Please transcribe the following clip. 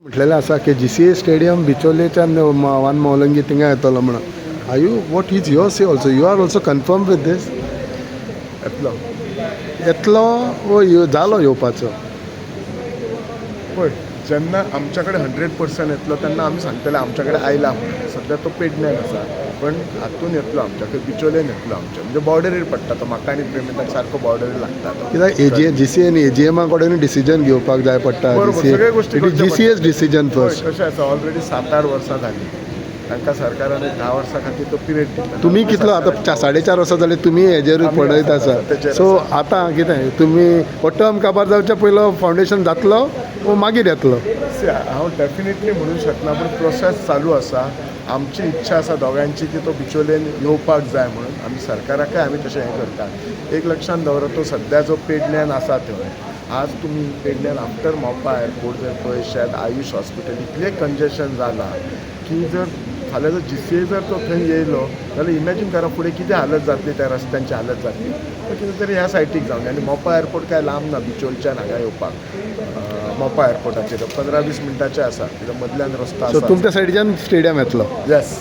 म्हटलेलें आसा की GCA stadium बिचोलेच्यान वन मौलंगी थिंगा येतलो म्हणून. Are you what is your say also you are also confirm with this? येतलो येतलो वो जालो येवपाचो? पळय, जेन्ना आमच्या कडेन 100% येतलो तेन्ना आमी सांगतले आमच्या कडेन आयला म्हणून. सद्या तो पेडण्यान आसा, पण हातून येतलो आमच्या कडेन बिचोलेन येतलो आमच्या, म्हणजे बॉर्डरीर पडटा तो. म्हाका आनी प्रेमिताक सारको बॉर्डरीर लागता तो. कित्याक GCA न्ही AGM कडेन डिसिजन घेवपाक जाय पडटा. बरोबर, सगळे गोष्टी करच्यो GCA's डिसिजन फर्स्ट. कशें आसा, ऑलरेडी 7-8 वर्सां जालीं. तांकां सरकारान 10 वर्सां खातीर तो पिरियड दिता. तुमी कितलो आतां 4.5 वर्सां जाली तुमी हेजेरूय पळयत आसा. सो आतां कितें तुमी हो टर्म काबार जावच्या पयलो फावंडेशन जातलो वो मागीर येतलो? हांव डेफिनेटली म्हणूंक शकना, पूण प्रोसेस चालू आसा. आमची इच्छा आसा दोगांयची की तो बिचोलेन येवपाक जाय म्हणून. आमी सरकाराकय आमी तशें हें करतात. एक लक्षांत दवरात, तो सद्या जो पेडण्यान आसा थंय, आज तुमी पेडण्यान आफ्टर मोपा एअरपोर्ट जर पळयशात, आयुश हॉस्पिटल इतलें कंजेशन जालां की जर फाल्यां जर GCA जर तो थंय येयलो जाल्यार इमॅजीन करा फुडें कितें हालत जातली, त्या रस्त्यांची हालत जातली. तर कितें तरी ह्या सायटीक जावंक जाय. आनी मोपा एअरपोर्ट काय लांब ना बिचोलच्यान हांगा येवपाक. मोपा एअरपोर्टाचेर 15-20 मिनटाचें आसा, कित्याक मदल्यान रस्तो सो आसा. तुमच्या सायडीच्यान स्टेडियम येतलो? येस.